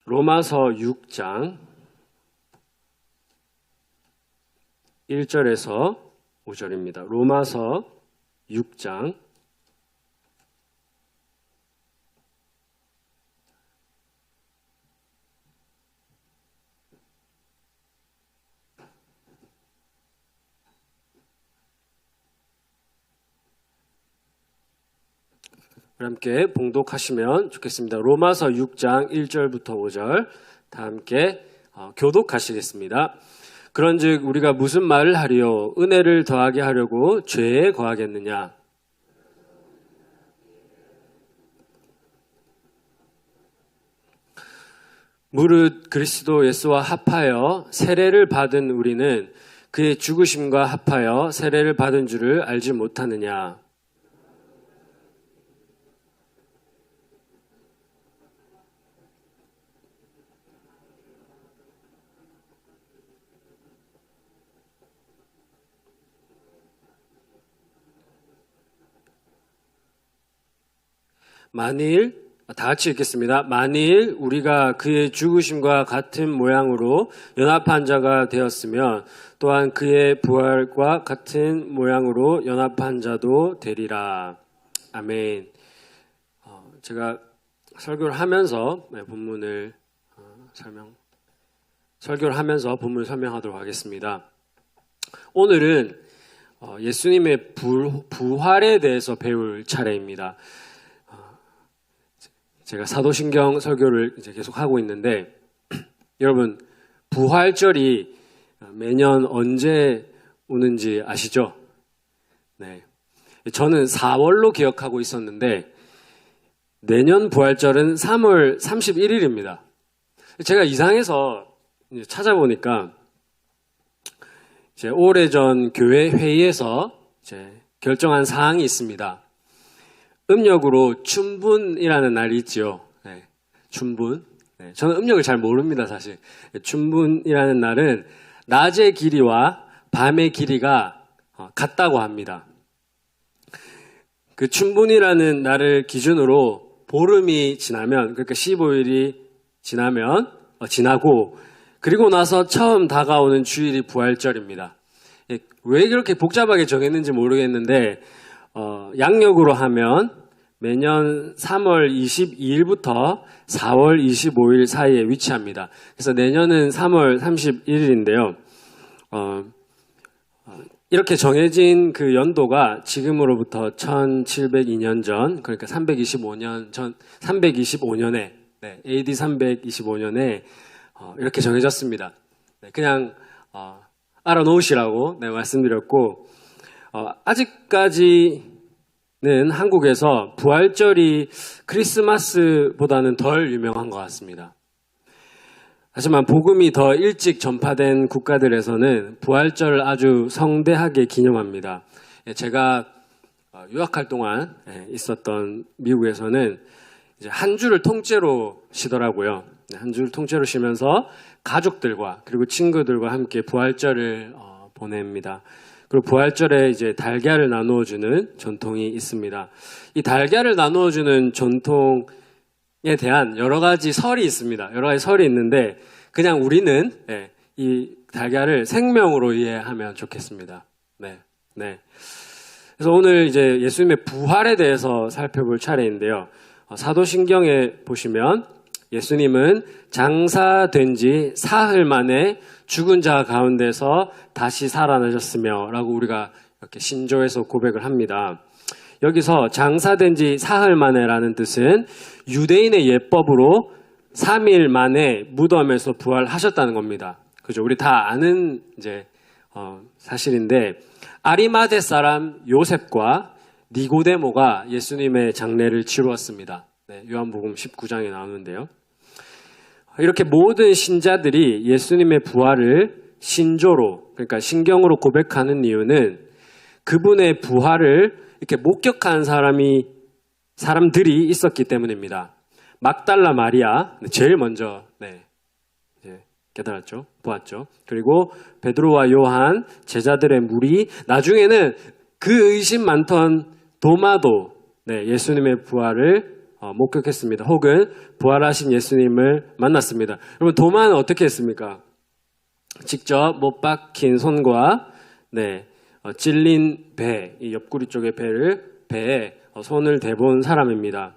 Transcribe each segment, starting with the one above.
로마서 6장 1절에서 5절입니다. 로마서 6장 함께 봉독하시면 좋겠습니다. 로마서 6장 1절부터 5절 다 함께 교독하시겠습니다. 그런즉 우리가 무슨 말을 하리요? 은혜를 더하게 하려고 죄에 거하겠느냐? 무릇 그리스도 예수와 합하여 세례를 받은 우리는 그의 죽으심과 합하여 세례를 받은 줄을 알지 못하느냐? 다 같이 읽겠습니다. 만일 우리가 그의 죽으심과 같은 모양으로 연합한 자가 되었으면 또한 그의 부활과 같은 모양으로 연합한 자도 되리라. 아멘. 제가 설교를 하면서 본문을 설명하도록 하겠습니다. 오늘은 예수님의 부활에 대해서 배울 차례입니다. 제가 사도신경 설교를 이제 계속 하고 있는데 여러분 부활절이 매년 언제 오는지 아시죠? 네, 저는 4월로 기억하고 있었는데 내년 부활절은 3월 31일입니다. 제가 이상해서 이제 찾아보니까 이제 오래전 교회 회의에서 이제 결정한 사항이 있습니다. 음력으로 춘분이라는 날이 있지요. 네, 춘분. 네, 저는 음력을 잘 모릅니다, 사실. 춘분이라는 날은 낮의 길이와 밤의 길이가 같다고 합니다. 그 춘분이라는 날을 기준으로 보름이 지나면, 그러니까 15일이 지나고, 그리고 나서 처음 다가오는 주일이 부활절입니다. 왜 그렇게 복잡하게 정했는지 모르겠는데, 양력으로 하면 매년 3월 22일부터 4월 25일 사이에 위치합니다. 그래서 내년은 3월 31일인데요. 이렇게 정해진 그 연도가 지금으로부터 1702년 전, 그러니까 325년에, 네, AD 325년에 이렇게 정해졌습니다. 네, 그냥 알아놓으시라고 말씀드렸고, 아직까지는 한국에서 부활절이 크리스마스보다는 덜 유명한 것 같습니다. 하지만 복음이 더 일찍 전파된 국가들에서는 부활절을 아주 성대하게 기념합니다. 제가 유학할 동안 있었던 미국에서는 이제 한 주를 통째로 쉬더라고요. 한 주를 통째로 쉬면서 가족들과 그리고 친구들과 함께 부활절을 보냅니다. 그리고 부활절에 이제 달걀을 나누어주는 전통이 있습니다. 이 달걀을 나누어주는 전통에 대한 여러 가지 설이 있습니다. 여러 가지 설이 있는데 그냥 우리는 이 달걀을 생명으로 이해하면 좋겠습니다. 네. 그래서 오늘 이제 예수님의 부활에 대해서 살펴볼 차례인데요. 사도신경에 보시면 예수님은 장사된 지 사흘 만에 죽은 자 가운데서 다시 살아나셨으며 라고 우리가 이렇게 신조에서 고백을 합니다. 여기서 장사된 지 사흘 만에라는 뜻은 유대인의 예법으로 3일 만에 무덤에서 부활하셨다는 겁니다. 그죠? 우리 다 아는 이제 사실인데 아리마대 사람 요셉과 니고데모가 예수님의 장례를 치루었습니다. 네, 요한복음 19장에 나오는데요. 이렇게 모든 신자들이 예수님의 부활을 신조로, 그러니까 신경으로 고백하는 이유는 그분의 부활을 이렇게 목격한 사람들이 있었기 때문입니다. 막달라 마리아, 제일 먼저 이제 깨달았죠, 보았죠. 그리고 베드로와 요한, 제자들의 무리, 나중에는 그 의심 많던 도마도 예수님의 부활을 목격했습니다. 혹은 부활하신 예수님을 만났습니다. 여러분 도마는 어떻게 했습니까? 직접 못 박힌 손과 찔린 배, 이 옆구리 쪽의 배에 손을 대본 사람입니다.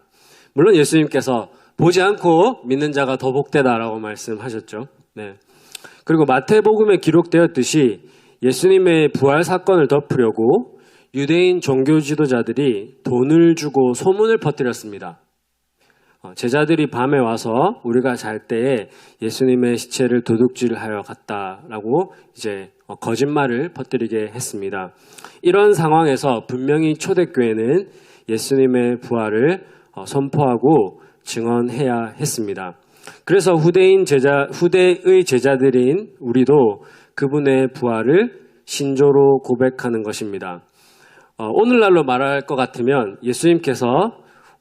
물론 예수님께서 보지 않고 믿는 자가 더 복되다라고 말씀하셨죠. 그리고 마태복음에 기록되었듯이 예수님의 부활 사건을 덮으려고 유대인 종교 지도자들이 돈을 주고 소문을 퍼뜨렸습니다. 제자들이 밤에 와서 우리가 잘 때에 예수님의 시체를 도둑질하여 갔다라고 이제 거짓말을 퍼뜨리게 했습니다. 이런 상황에서 분명히 초대교회는 예수님의 부활을 선포하고 증언해야 했습니다. 그래서 후대의 제자들인 우리도 그분의 부활을 신조로 고백하는 것입니다. 오늘날로 말할 것 같으면 예수님께서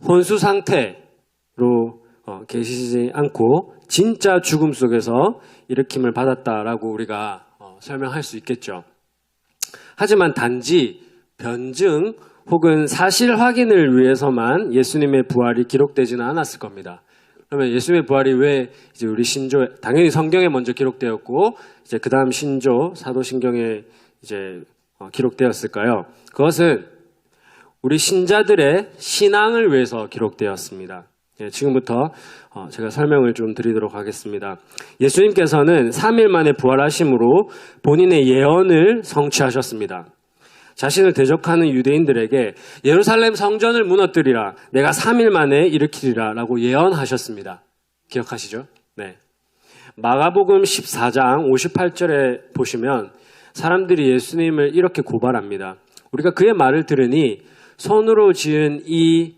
혼수 상태로 계시지 않고 진짜 죽음 속에서 일으킴을 받았다라고 우리가 설명할 수 있겠죠. 하지만 단지 변증 혹은 사실 확인을 위해서만 예수님의 부활이 기록되지는 않았을 겁니다. 그러면 예수님의 부활이 왜 이제 우리 신조, 당연히 성경에 먼저 기록되었고 이제 그 다음 신조, 사도신경에 이제 기록되었을까요? 그것은 우리 신자들의 신앙을 위해서 기록되었습니다. 지금부터 제가 설명을 좀 드리도록 하겠습니다. 예수님께서는 3일 만에 부활하심으로 본인의 예언을 성취하셨습니다. 자신을 대적하는 유대인들에게 예루살렘 성전을 무너뜨리라, 내가 3일 만에 일으키리라 라고 예언하셨습니다. 기억하시죠? 마가복음 14장 58절에 보시면 사람들이 예수님을 이렇게 고발합니다. 우리가 그의 말을 들으니 손으로 지은 이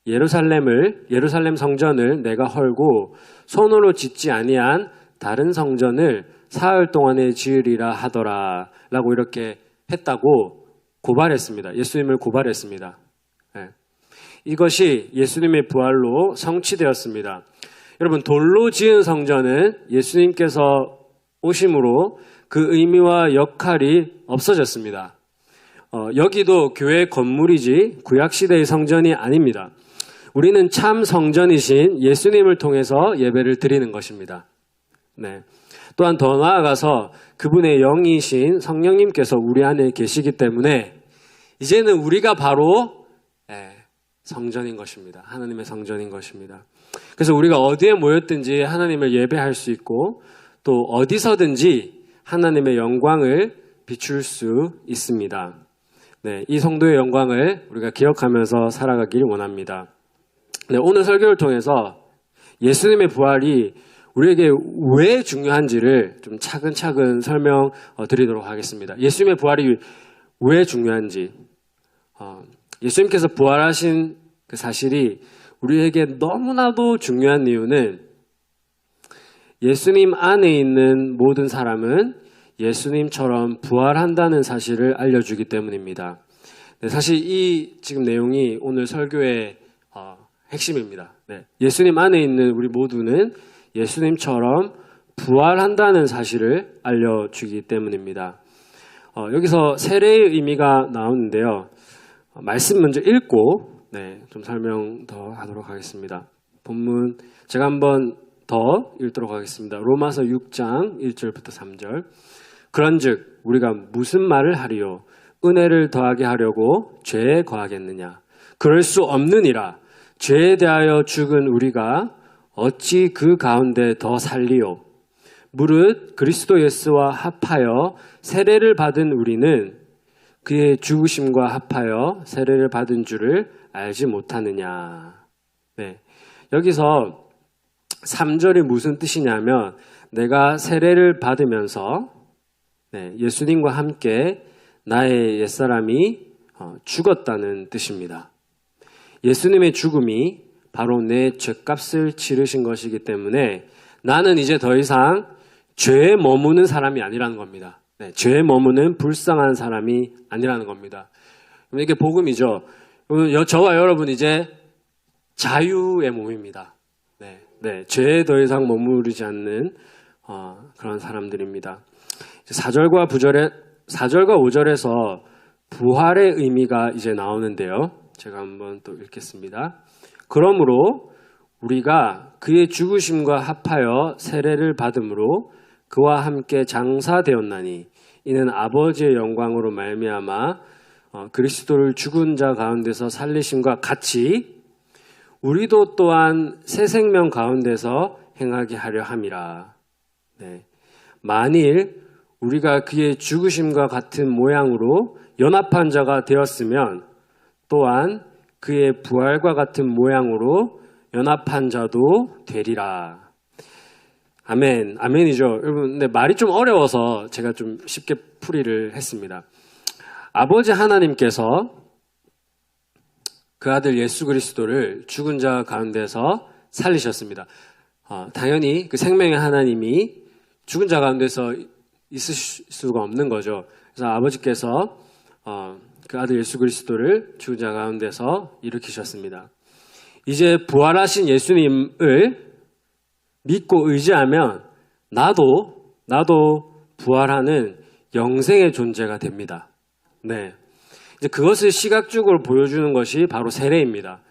예루살렘 성전을 내가 헐고 손으로 짓지 아니한 다른 성전을 사흘 동안에 지으리라 하더라 라고 이렇게 했다고 고발했습니다. 예수님을 고발했습니다. 이것이 예수님의 부활로 성취되었습니다. 여러분, 돌로 지은 성전은 예수님께서 오심으로 그 의미와 역할이 없어졌습니다. 여기도 교회 건물이지 구약시대의 성전이 아닙니다. 우리는 참 성전이신 예수님을 통해서 예배를 드리는 것입니다. 또한 더 나아가서 그분의 영이신 성령님께서 우리 안에 계시기 때문에 이제는 우리가 바로 성전인 것입니다. 하나님의 성전인 것입니다. 그래서 우리가 어디에 모였든지 하나님을 예배할 수 있고 또 어디서든지 하나님의 영광을 비출 수 있습니다. 이 성도의 영광을 우리가 기억하면서 살아가길 원합니다. 오늘 설교를 통해서 예수님의 부활이 우리에게 왜 중요한지를 좀 차근차근 설명드리도록 하겠습니다. 예수님의 부활이 왜 중요한지, 예수님께서 부활하신 그 사실이 우리에게 너무나도 중요한 이유는 예수님 안에 있는 모든 사람은 예수님처럼 부활한다는 사실을 알려주기 때문입니다. 사실 이 지금 내용이 오늘 설교의 핵심입니다. 예수님 안에 있는 우리 모두는 예수님처럼 부활한다는 사실을 알려주기 때문입니다. 여기서 세례의 의미가 나오는데요. 말씀 먼저 읽고 좀 설명 더 하도록 하겠습니다. 본문 제가 한번 더 읽도록 하겠습니다. 로마서 6장 1절부터 3절. 그런즉 우리가 무슨 말을 하리요? 은혜를 더하게 하려고 죄에 거하겠느냐? 그럴 수 없느니라. 죄에 대하여 죽은 우리가 어찌 그 가운데 더 살리요? 무릇 그리스도 예수와 합하여 세례를 받은 우리는 그의 죽으심과 합하여 세례를 받은 줄을 알지 못하느냐. 여기서 3절이 무슨 뜻이냐면 내가 세례를 받으면서 예수님과 함께 나의 옛사람이 죽었다는 뜻입니다. 예수님의 죽음이 바로 내 죄값을 치르신 것이기 때문에 나는 이제 더 이상 죄에 머무는 사람이 아니라는 겁니다. 죄에 머무는 불쌍한 사람이 아니라는 겁니다. 이게 복음이죠. 저와 여러분 이제 자유의 몸입니다. 죄에 더 이상 머무르지 않는 그런 사람들입니다. 4절과 5절에서 부활의 의미가 이제 나오는데요. 제가 한번 또 읽겠습니다. 그러므로 우리가 그의 죽으심과 합하여 세례를 받음으로 그와 함께 장사되었나니 이는 아버지의 영광으로 말미암아 그리스도를 죽은 자 가운데서 살리심과 같이 우리도 또한 새 생명 가운데서 행하게 하려 함이라. 네. 만일 우리가 그의 죽으심과 같은 모양으로 연합한 자가 되었으면 또한 그의 부활과 같은 모양으로 연합한 자도 되리라. 아멘. 아멘이죠. 여러분, 근데 말이 좀 어려워서 제가 좀 쉽게 풀이를 했습니다. 아버지 하나님께서 그 아들 예수 그리스도를 죽은 자 가운데서 살리셨습니다. 당연히 그 생명의 하나님이 죽은 자 가운데서 있을 수가 없는 거죠. 그래서 아버지께서 그 아들 예수 그리스도를 죽은 자 가운데서 일으키셨습니다. 이제 부활하신 예수님을 믿고 의지하면 나도 부활하는 영생의 존재가 됩니다. 네. 이제 그것을 시각적으로 보여주는 것이 바로 세례입니다.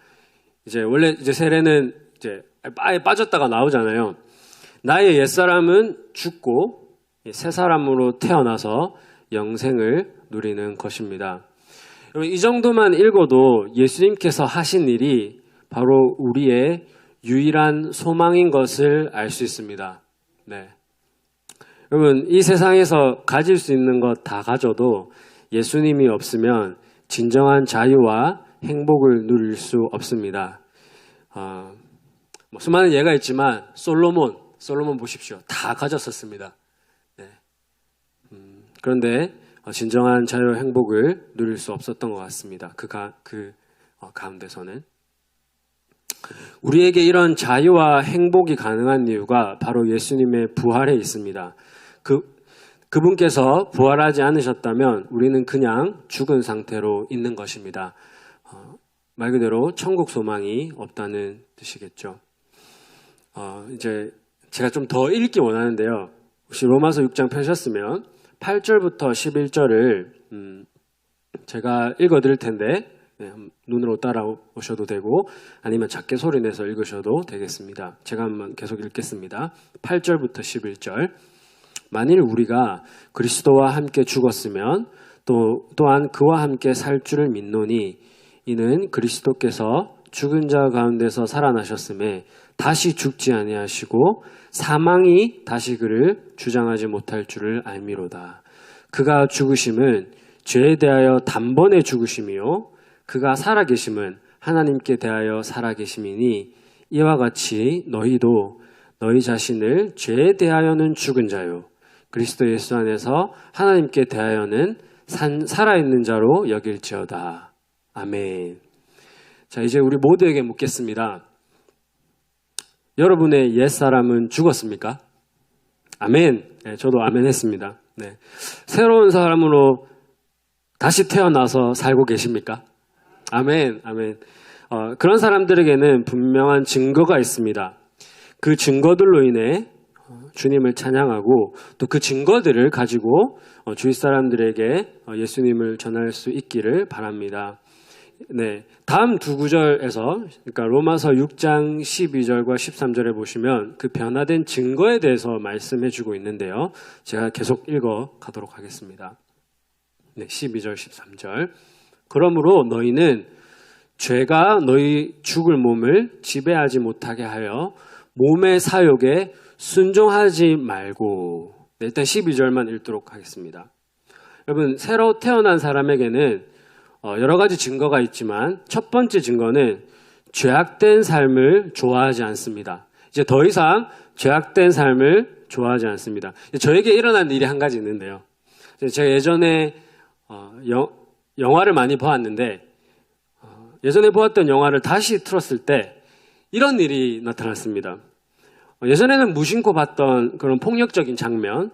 이제 원래 이제 세례는 이제 아예 빠졌다가 나오잖아요. 나의 옛사람은 죽고 새 사람으로 태어나서 영생을 누리는 것입니다. 여러분, 이 정도만 읽어도 예수님께서 하신 일이 바로 우리의 유일한 소망인 것을 알 수 있습니다. 네. 여러분, 이 세상에서 가질 수 있는 것 다 가져도 예수님이 없으면 진정한 자유와 행복을 누릴 수 없습니다. 수많은 예가 있지만 솔로몬 보십시오. 다 가졌었습니다. 네. 그런데 진정한 자유와 행복을 누릴 수 없었던 것 같습니다. 그 가운데서는. 우리에게 이런 자유와 행복이 가능한 이유가 바로 예수님의 부활에 있습니다. 그분께서 부활하지 않으셨다면 우리는 그냥 죽은 상태로 있는 것입니다. 말 그대로 천국 소망이 없다는 뜻이겠죠. 이제 제가 좀 더 읽기 원하는데요. 혹시 로마서 6장 펴셨으면 8절부터 11절을 제가 읽어드릴 텐데 눈으로 따라오셔도 되고 아니면 작게 소리내서 읽으셔도 되겠습니다. 제가 한번 계속 읽겠습니다. 8절부터 11절. 만일 우리가 그리스도와 함께 죽었으면 또한 그와 함께 살 줄을 믿노니 이는 그리스도께서 죽은 자 가운데서 살아나셨음에 다시 죽지 아니하시고 사망이 다시 그를 주장하지 못할 줄을 알미로다. 그가 죽으심은 죄에 대하여 단번에 죽으심이요 그가 살아계심은 하나님께 대하여 살아계심이니 이와 같이 너희도 너희 자신을 죄에 대하여는 죽은 자요 그리스도 예수 안에서 하나님께 대하여는 살아있는 자로 여길지어다. 아멘. 자, 이제 우리 모두에게 묻겠습니다. 여러분의 옛사람은 죽었습니까? 아멘. 네, 저도 아멘 했습니다. 네. 새로운 사람으로 다시 태어나서 살고 계십니까? 아멘. 아멘. 그런 사람들에게는 분명한 증거가 있습니다. 그 증거들로 인해 주님을 찬양하고 또 그 증거들을 가지고 주위 사람들에게 예수님을 전할 수 있기를 바랍니다. 네, 다음 두 구절에서 그러니까 로마서 6장 12절과 13절에 보시면 그 변화된 증거에 대해서 말씀해주고 있는데요. 제가 계속 읽어 가도록 하겠습니다. 네, 12절 13절. 그러므로 너희는 죄가 너희 죽을 몸을 지배하지 못하게 하여 몸의 사욕에 순종하지 말고. 네, 일단 12절만 읽도록 하겠습니다. 여러분, 새로 태어난 사람에게는 여러 가지 증거가 있지만 첫 번째 증거는 죄악된 삶을 좋아하지 않습니다. 이제 더 이상 죄악된 삶을 좋아하지 않습니다. 저에게 일어난 일이 한 가지 있는데요. 제가 예전에 영화를 많이 보았는데 예전에 보았던 영화를 다시 틀었을 때 이런 일이 나타났습니다. 예전에는 무심코 봤던 그런 폭력적인 장면,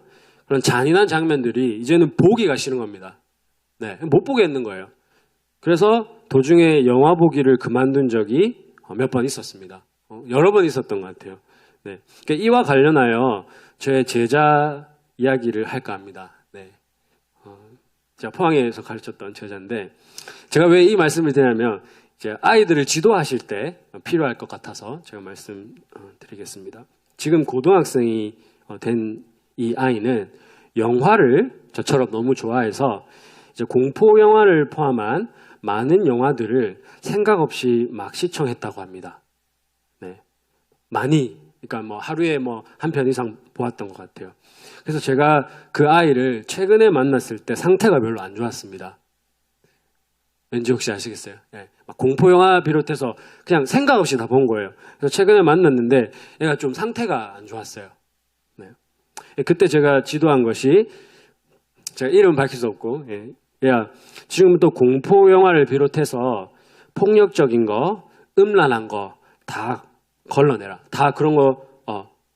그런 잔인한 장면들이 이제는 보기가 싫은 겁니다. 네, 못 보겠는 거예요. 그래서 도중에 영화 보기를 그만둔 적이 몇 번 있었습니다. 여러 번 있었던 것 같아요. 네, 그러니까 이와 관련하여 저의 제자 이야기를 할까 합니다. 네, 제가 포항에서 가르쳤던 제자인데 제가 왜 이 말씀을 드냐면 이제 아이들을 지도하실 때 필요할 것 같아서 제가 말씀드리겠습니다. 지금 고등학생이 된 이 아이는 영화를 저처럼 너무 좋아해서 이제 공포 영화를 포함한 많은 영화들을 생각 없이 막 시청했다고 합니다. 네. 많이, 그러니까 뭐 하루에 뭐 한 편 이상 보았던 것 같아요. 그래서 제가 그 아이를 최근에 만났을 때 상태가 별로 안 좋았습니다. 왠지 혹시 아시겠어요? 네. 막 공포 영화 비롯해서 그냥 생각 없이 다 본 거예요. 그래서 최근에 만났는데 얘가 좀 상태가 안 좋았어요. 네. 그때 제가 지도한 것이, 제가 이름 밝힐 수 없고, 야, 지금부터 공포 영화를 비롯해서 폭력적인 거, 음란한 거 다 걸러내라. 다 그런 거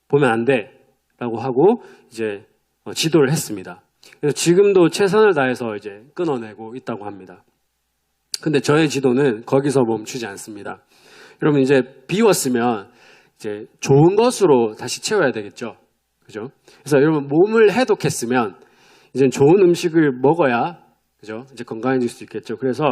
보면 안 돼. 라고 하고 이제 지도를 했습니다. 그래서 지금도 최선을 다해서 이제 끊어내고 있다고 합니다. 근데 저의 지도는 거기서 멈추지 않습니다. 여러분, 이제 비웠으면 이제 좋은 것으로 다시 채워야 되겠죠. 그죠? 그래서 여러분, 몸을 해독했으면 이제 좋은 음식을 먹어야, 그죠? 이제 건강해질 수 있겠죠. 그래서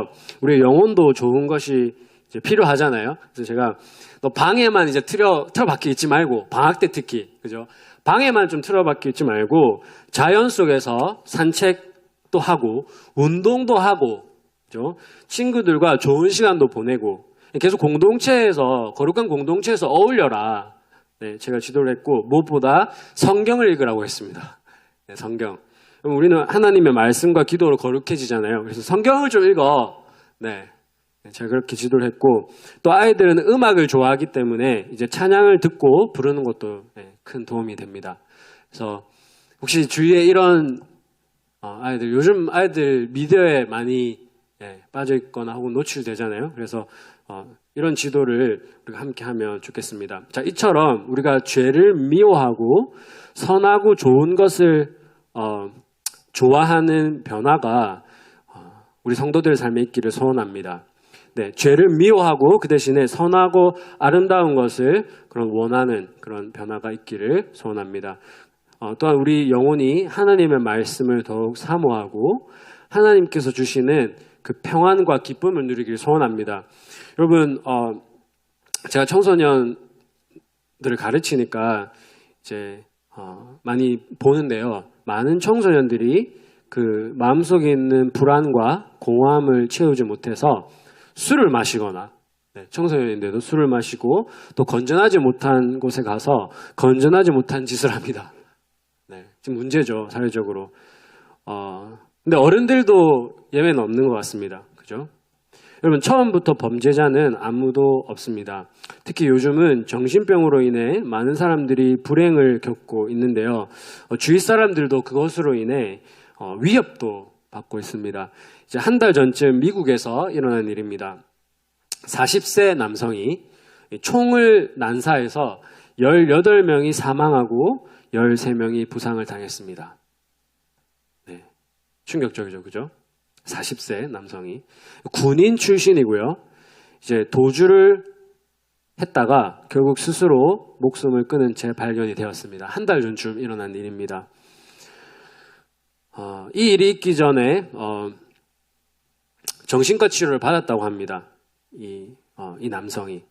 우리 영혼도 좋은 것이 이제 필요하잖아요. 그래서 제가 너 방에만 이제 틀어박혀 있지 말고, 방학 때 특히, 그죠? 방에만 좀 틀어박혀 있지 말고 자연 속에서 산책도 하고 운동도 하고, 그죠? 친구들과 좋은 시간도 보내고 계속 공동체에서, 거룩한 공동체에서 어울려라. 네, 제가 지도를 했고, 무엇보다 성경을 읽으라고 했습니다. 네, 성경. 그럼 우리는 하나님의 말씀과 기도로 거룩해지잖아요. 그래서 성경을 좀 읽어. 네, 제가 그렇게 지도를 했고, 또 아이들은 음악을 좋아하기 때문에 이제 찬양을 듣고 부르는 것도 큰 도움이 됩니다. 그래서 혹시 주위에 이런 아이들, 요즘 아이들 미디어에 많이 빠져 있거나 혹은 노출되잖아요. 그래서 이런 지도를 우리가 함께 하면 좋겠습니다. 자, 이처럼 우리가 죄를 미워하고 선하고 좋은 것을 좋아하는 변화가 우리 성도들 삶에 있기를 소원합니다. 네, 죄를 미워하고 그 대신에 선하고 아름다운 것을 그런 원하는 그런 변화가 있기를 소원합니다. 또한 우리 영혼이 하나님의 말씀을 더욱 사모하고 하나님께서 주시는 그 평안과 기쁨을 누리기를 소원합니다. 여러분, 제가 청소년들을 가르치니까 이제 많이 보는데요. 많은 청소년들이 그 마음속에 있는 불안과 공허함을 채우지 못해서 술을 마시거나, 청소년인데도 술을 마시고 또 건전하지 못한 곳에 가서 건전하지 못한 짓을 합니다. 네, 지금 문제죠, 사회적으로. 근데 어른들도 예외는 없는 것 같습니다. 그죠? 여러분, 처음부터 범죄자는 아무도 없습니다. 특히 요즘은 정신병으로 인해 많은 사람들이 불행을 겪고 있는데요. 주위 사람들도 그것으로 인해 위협도 받고 있습니다. 이제 한 달 전쯤 미국에서 일어난 일입니다. 40세 남성이 총을 난사해서 18명이 사망하고 13명이 부상을 당했습니다. 네, 충격적이죠, 그죠? 40세 남성이 군인 출신이고요. 이제 도주를 했다가 결국 스스로 목숨을 끊은 채 발견이 되었습니다. 한 달 전쯤 일어난 일입니다. 이 일이 있기 전에 정신과 치료를 받았다고 합니다. 이 남성이.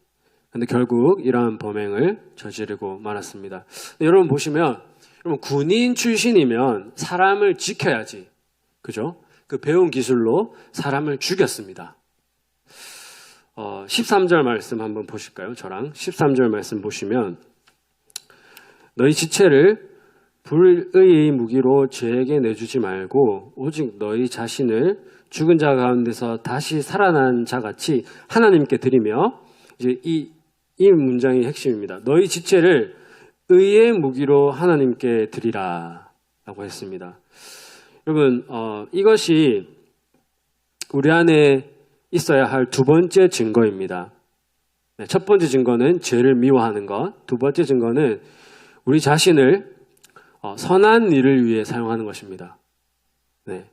근데 결국 이러한 범행을 저지르고 말았습니다. 여러분 보시면, 여러분 군인 출신이면 사람을 지켜야지, 그죠? 그 배운 기술로 사람을 죽였습니다. 13절 말씀 한번 보실까요? 저랑 13절 말씀 보시면, 너희 지체를 불의의 무기로 죄에게 내주지 말고 오직 너희 자신을 죽은 자 가운데서 다시 살아난 자 같이 하나님께 드리며, 이제 이 문장이 핵심입니다. 너희 지체를 의의 무기로 하나님께 드리라 라고 했습니다. 여러분, 이것이 우리 안에 있어야 할 두 번째 증거입니다. 네, 첫 번째 증거는 죄를 미워하는 것, 두 번째 증거는 우리 자신을 선한 일을 위해 사용하는 것입니다. 네.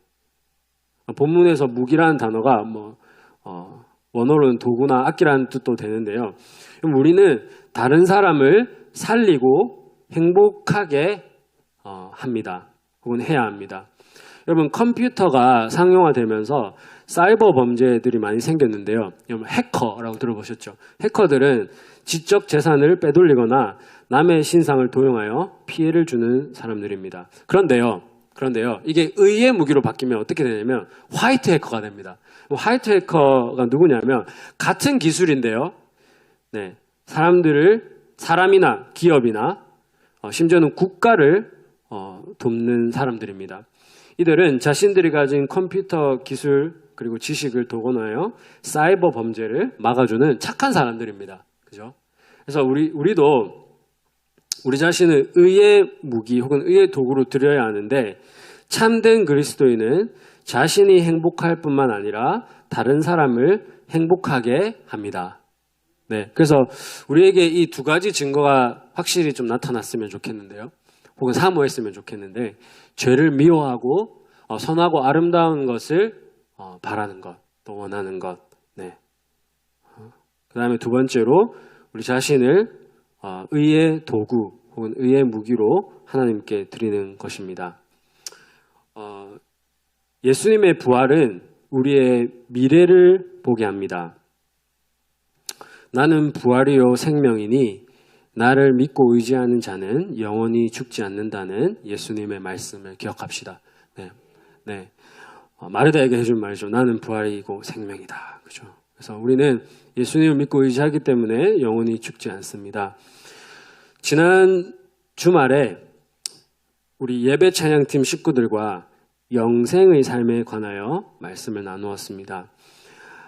본문에서 무기라는 단어가 원어로는 도구나 악기라는 뜻도 되는데요. 우리는 다른 사람을 살리고 행복하게 합니다. 혹은 해야 합니다. 여러분, 컴퓨터가 상용화되면서 사이버 범죄들이 많이 생겼는데요. 해커라고 들어보셨죠? 해커들은 지적 재산을 빼돌리거나 남의 신상을 도용하여 피해를 주는 사람들입니다. 그런데요, 이게 의의 무기로 바뀌면 어떻게 되냐면 화이트 해커가 됩니다. 화이트 해커가 누구냐면 같은 기술인데요. 네, 사람이나 기업이나 심지어는 국가를 돕는 사람들입니다. 이들은 자신들이 가진 컴퓨터 기술 그리고 지식을 동원하여 사이버 범죄를 막아주는 착한 사람들입니다. 그죠? 그래서 우리도 우리 자신을 의의 무기 혹은 의의 도구로 들여야 하는데 참된 그리스도인은 자신이 행복할 뿐만 아니라 다른 사람을 행복하게 합니다. 네, 그래서 우리에게 이 두 가지 증거가 확실히 좀 나타났으면 좋겠는데요. 혹은 사모했으면 좋겠는데 죄를 미워하고 선하고 아름다운 것을 바라는 것, 또 원하는 것. 네. 그 다음에 두 번째로 우리 자신을 의의 도구 혹은 의의 무기로 하나님께 드리는 것입니다. 예수님의 부활은 우리의 미래를 보게 합니다. 나는 부활이요 생명이니 나를 믿고 의지하는 자는 영원히 죽지 않는다는 예수님의 말씀을 기억합시다. 네. 마르다에게 해준 말이죠. 나는 부활이고 생명이다. 그죠? 그래서 우리는 예수님을 믿고 의지하기 때문에 영원히 죽지 않습니다. 지난 주말에 우리 예배 찬양팀 식구들과 영생의 삶에 관하여 말씀을 나누었습니다.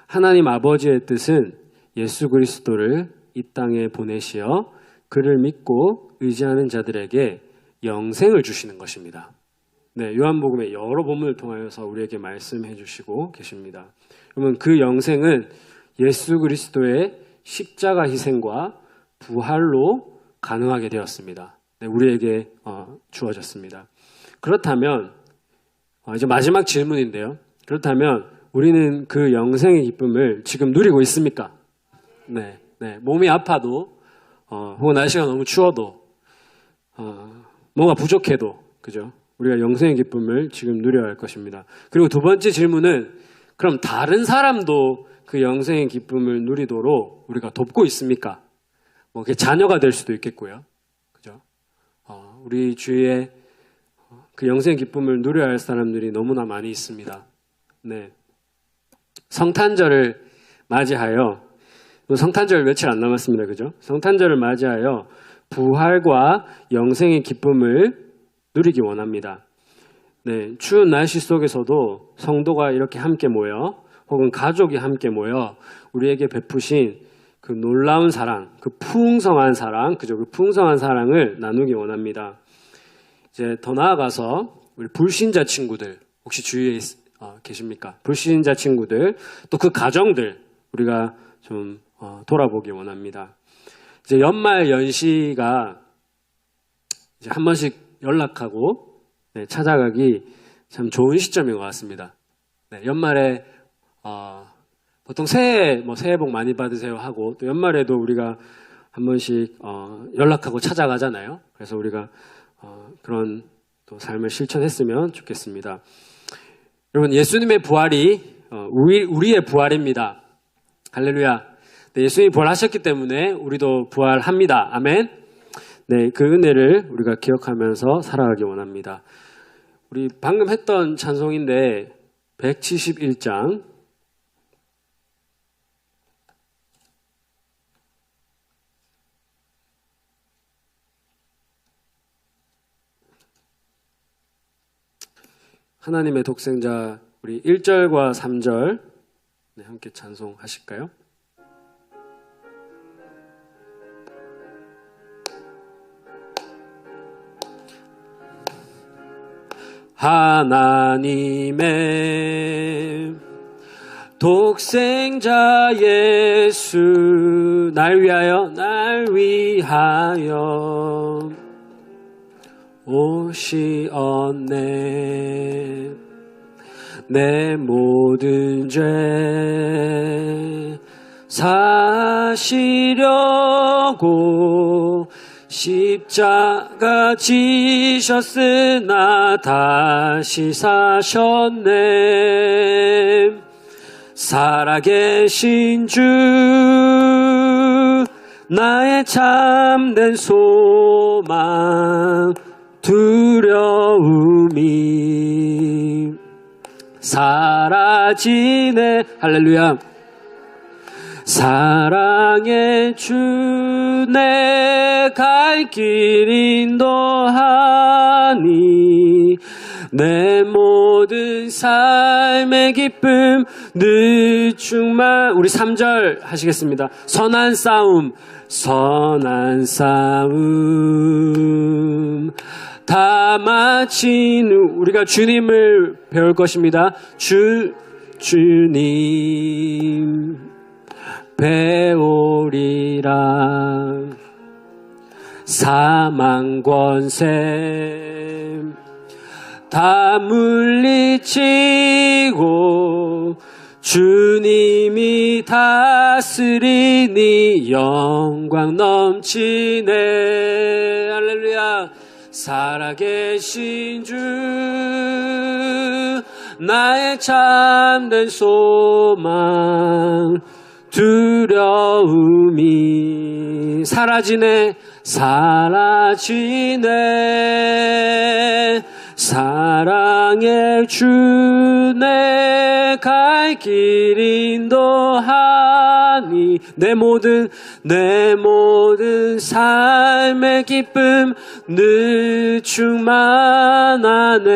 하나님 아버지의 뜻은 예수 그리스도를 이 땅에 보내시어 그를 믿고 의지하는 자들에게 영생을 주시는 것입니다. 네, 요한복음의 여러 본문을 통하여서 우리에게 말씀해 주시고 계십니다. 그러면 그 영생은 예수 그리스도의 십자가 희생과 부활로 가능하게 되었습니다. 네, 우리에게 주어졌습니다. 그렇다면 이제 마지막 질문인데요. 그렇다면 우리는 그 영생의 기쁨을 지금 누리고 있습니까? 네, 몸이 아파도 혹은 날씨가 너무 추워도 뭔가 부족해도 그죠? 우리가 영생의 기쁨을 지금 누려야 할 것입니다. 그리고 두 번째 질문은 그럼 다른 사람도 그 영생의 기쁨을 누리도록 우리가 돕고 있습니까? 그게 자녀가 될 수도 있겠고요. 그죠? 우리 주위에 그 영생의 기쁨을 누려야 할 사람들이 너무나 많이 있습니다. 네. 성탄절을 맞이하여 성탄절 며칠 안 남았습니다. 그죠? 성탄절을 맞이하여 부활과 영생의 기쁨을 누리기 원합니다. 네, 추운 날씨 속에서도 성도가 이렇게 함께 모여 혹은 가족이 함께 모여 우리에게 베푸신 그 놀라운 사랑, 그 풍성한 사랑, 그죠? 그 풍성한 사랑을 나누기 원합니다. 이제 더 나아가서 우리 불신자 친구들 혹시 주위에 계십니까? 불신자 친구들 또 그 가정들 우리가 좀 돌아보기 원합니다. 이제 연말 연시가 이제 한 번씩 연락하고 찾아가기 참 좋은 시점인 것 같습니다. 네, 연말에 보통 새해 복 많이 받으세요 하고 또 연말에도 우리가 한 번씩 연락하고 찾아가잖아요. 그래서 우리가 그런 또 삶을 실천했으면 좋겠습니다. 여러분 예수님의 부활이 우리의 부활입니다. 할렐루야. 네, 예수님이 부활하셨기 때문에 우리도 부활합니다. 아멘. 네, 그 은혜를 우리가 기억하면서 살아가기 원합니다. 우리 방금 했던 찬송인데 171장 하나님의 독생자 우리 1절과 3절 함께 찬송하실까요? 하나님의 독생자 예수 날 위하여 오시었네. 내 모든 죄 사시려고 십자가 지셨으나 다시 사셨네. 살아계신 주 나의 참된 소망 두려움이 사라지네. 할렐루야. 사랑의 주 내 갈 길 인도하니 내 모든 삶의 기쁨 늘 충만. 우리 3절 하시겠습니다. 선한 싸움 다 마친 우리가 주님을 배울 것입니다. 주님 배우리라. 사망 권세 다 물리치고 주님이 다스리니 영광 넘치네. 할렐루야. 살아계신 주 나의 참된 소망 두려움이 사라지네. 사랑의 주 내 갈 길 인도하니 내 모든 삶의 기쁨 늘 충만하네.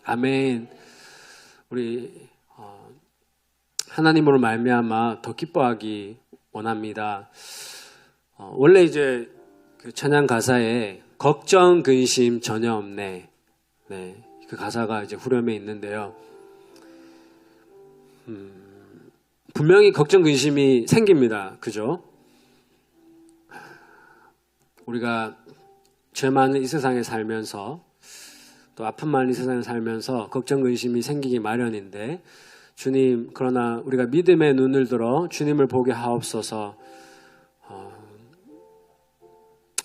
아멘. 우리 하나님으로 말미암아 더 기뻐하기 원합니다. 원래 이제 그 찬양 가사에 걱정 근심 전혀 없네. 네, 그 가사가 이제 후렴에 있는데요. 분명히 걱정 근심이 생깁니다. 그죠? 우리가 죄 많은 이 세상에 살면서 또 아픔 많은 이 세상에 살면서 걱정 근심이 생기기 마련인데 주님, 그러나 우리가 믿음의 눈을 들어 주님을 보게 하옵소서.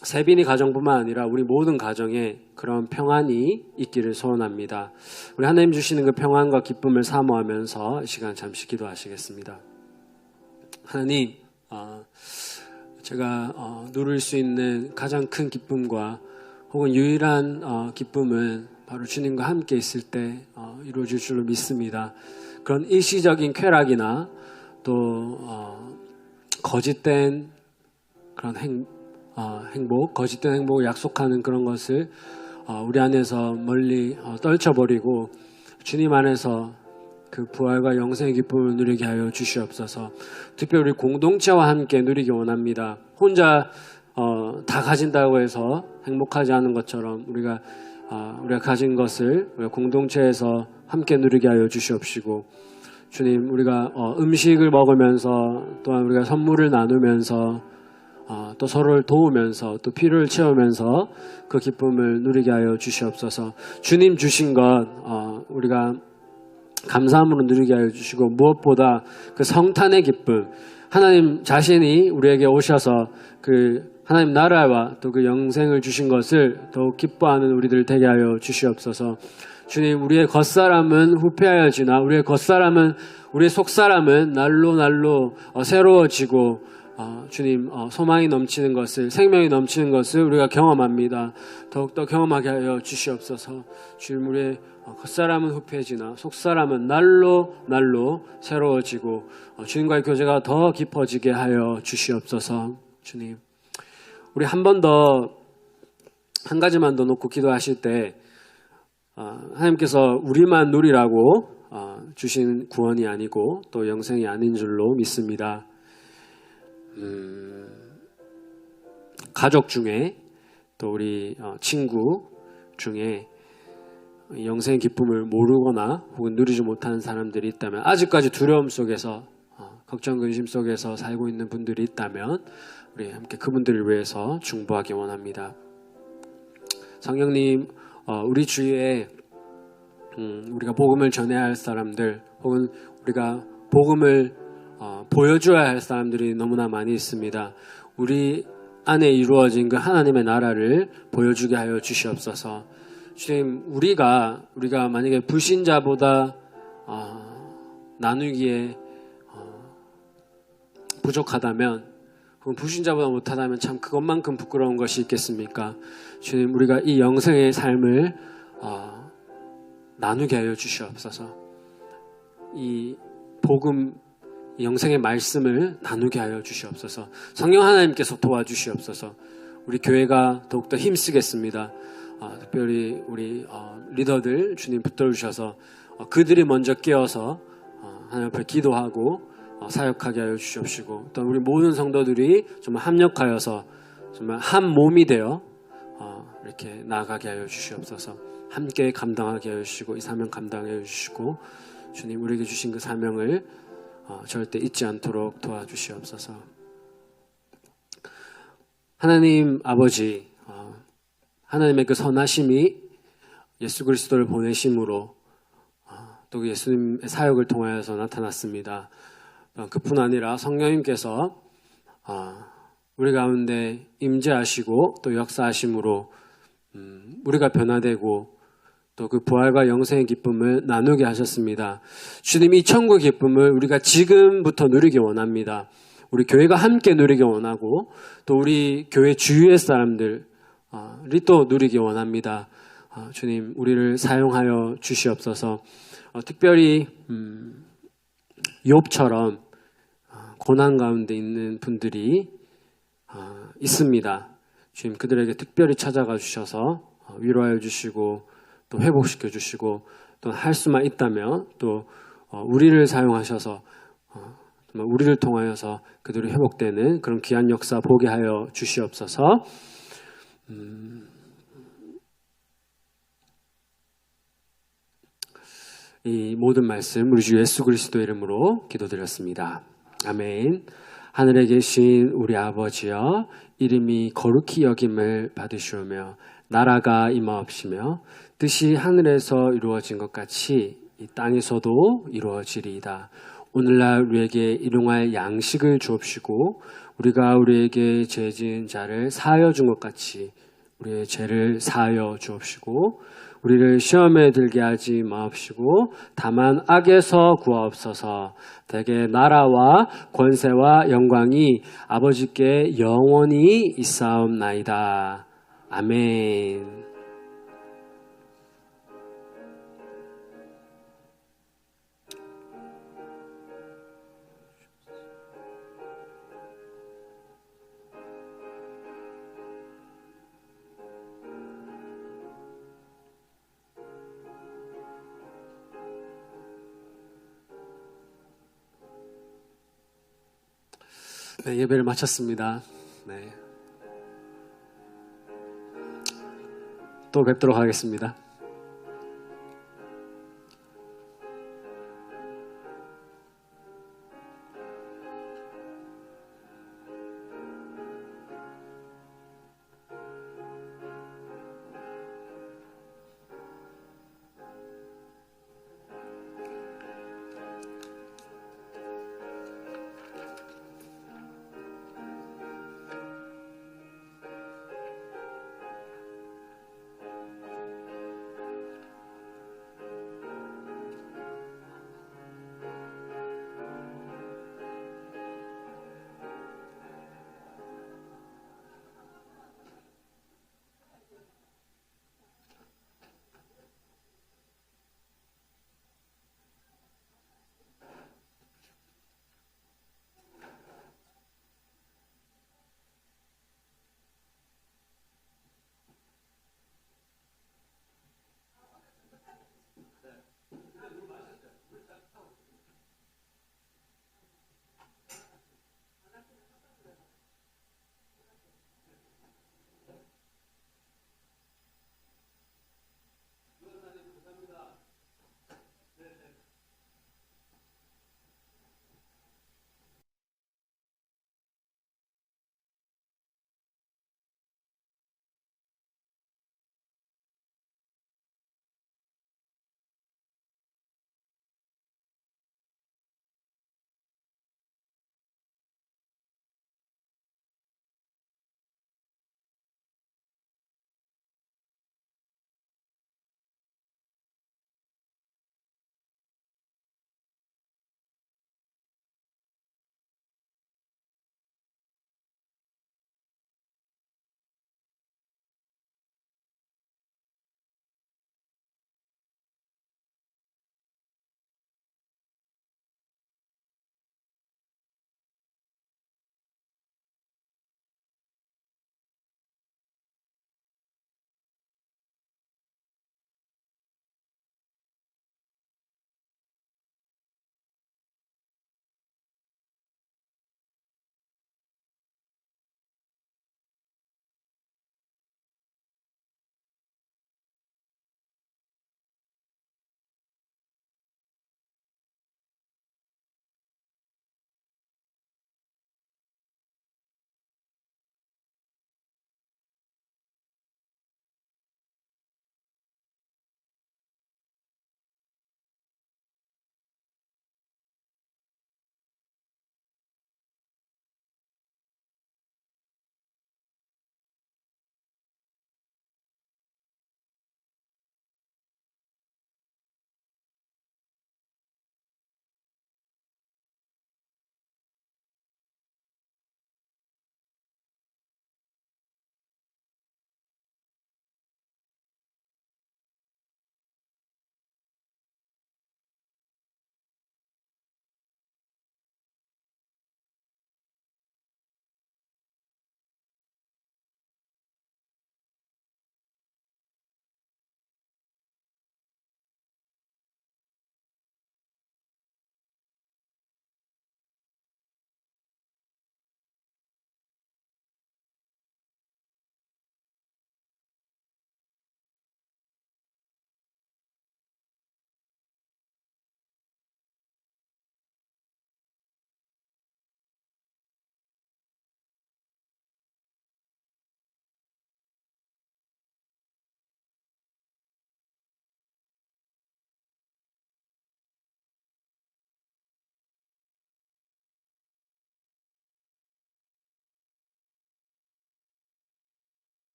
세빈이 가정뿐만 아니라 우리 모든 가정에 그런 평안이 있기를 소원합니다. 우리 하나님 주시는 그 평안과 기쁨을 사모하면서 이 시간 잠시 기도하시겠습니다. 하나님, 제가 누릴 수 있는 가장 큰 기쁨과 혹은 유일한 기쁨은 바로 주님과 함께 있을 때 이루어질 줄로 믿습니다. 그런 일시적인 쾌락이나 또 거짓된 그런 행복, 거짓된 행복을 약속하는 그런 것을 우리 안에서 멀리 떨쳐버리고 주님 안에서 그 부활과 영생의 기쁨을 누리게 하여 주시옵소서. 특별히 우리 공동체와 함께 누리기 원합니다. 혼자 다 가진다고 해서 행복하지 않은 것처럼 우리가 가진 것을 우리가 공동체에서 함께 누리게 하여 주시옵시고, 주님, 우리가 음식을 먹으면서 또한 우리가 선물을 나누면서 또 서로를 도우면서 또 필요를 채우면서 그 기쁨을 누리게 하여 주시옵소서. 주님 주신 것 우리가 감사함으로 누리게 하여 주시고, 무엇보다 그 성탄의 기쁨, 하나님 자신이 우리에게 오셔서 그 하나님 나라와 또 그 영생을 주신 것을 더욱 기뻐하는 우리들 되게 하여 주시옵소서. 주님, 우리의 겉사람은 후패하여 지나 우리의 속사람은 날로 새로워지고 주님, 소망이 넘치는 것을, 생명이 넘치는 것을 우리가 경험합니다. 더욱더 경험하게 하여 주시옵소서. 주님, 우리의 겉사람은 후패해지나 속사람은 날로 새로워지고 주님과의 교제가 더 깊어지게 하여 주시옵소서. 주님, 우리 한 가지만 더 놓고 기도하실 때 하나님께서 우리만 누리라고 주신 구원이 아니고 또 영생이 아닌 줄로 믿습니다. 가족 중에 또 우리 친구 중에 영생의 기쁨을 모르거나 혹은 누리지 못하는 사람들이 있다면, 아직까지 두려움 속에서 걱정 근심 속에서 살고 있는 분들이 있다면 우리 함께 그분들을 위해서 중보하기 원합니다. 성령님, 우리 주위에 우리가 복음을 전해야 할 사람들 혹은 우리가 복음을 보여줘야 할 사람들이 너무나 많이 있습니다. 우리 안에 이루어진 그 하나님의 나라를 보여주게 하여 주시옵소서. 주님, 우리가 만약에 불신자보다 나누기에 부족하다면, 그럼 불신자보다 못하다면 참 그것만큼 부끄러운 것이 있겠습니까? 주님, 우리가 이 영생의 삶을 나누게 하여 주시옵소서. 이 복음, 이 영생의 말씀을 나누게 하여 주시옵소서. 성령 하나님께서 도와주시옵소서. 우리 교회가 더욱더 힘쓰겠습니다. 특별히 우리 리더들 주님 붙들어 주셔서 그들이 먼저 깨어서 하나님 앞에 기도하고 사역하게 하여 주시옵시고, 또 우리 모든 성도들이 정말 합력하여서 정말 한 몸이 되어 이렇게 나아가게 하여 주시옵소서. 함께 감당하게 하여 주시고, 이 사명 감당하여 주시고, 주님 우리에게 주신 그 사명을 절대 잊지 않도록 도와주시옵소서. 하나님 아버지, 하나님의 그 선하심이 예수 그리스도를 보내심으로 또 예수님의 사역을 통하여서 나타났습니다. 그뿐 아니라 성령님께서 우리 가운데 임재하시고 또 역사하심으로 우리가 변화되고 또 그 부활과 영생의 기쁨을 나누게 하셨습니다. 주님이 천국의 기쁨을 우리가 지금부터 누리기 원합니다. 우리 교회가 함께 누리기 원하고 또 우리 교회 주위의 사람들이 또 누리기 원합니다. 주님, 우리를 사용하여 주시옵소서. 특별히 욥처럼 고난 가운데 있는 분들이 있습니다. 주님, 그들에게 특별히 찾아가 주셔서 위로하여 주시고 또 회복시켜 주시고, 또 할 수만 있다면 또 우리를 사용하셔서 정말 우리를 통하여서 그들이 회복되는 그런 귀한 역사 보게 하여 주시옵소서. 이 모든 말씀 우리 주 예수 그리스도의 이름으로 기도드렸습니다. 아멘. 하늘에 계신 우리 아버지여, 이름이 거룩히 여김을 받으시오며 나라가 임하옵시며 뜻이 하늘에서 이루어진 것 같이 이 땅에서도 이루어지리이다. 오늘날 우리에게 일용할 양식을 주옵시고, 우리가 우리에게 죄 지은 자를 사하여 준 것 같이 우리의 죄를 사하여 주옵시고, 우리를 시험에 들게 하지 마옵시고 다만 악에서 구하옵소서. 대개 나라와 권세와 영광이 아버지께 영원히 있사옵나이다. 아멘. 네, 예배를 마쳤습니다. 네. 또 뵙도록 하겠습니다.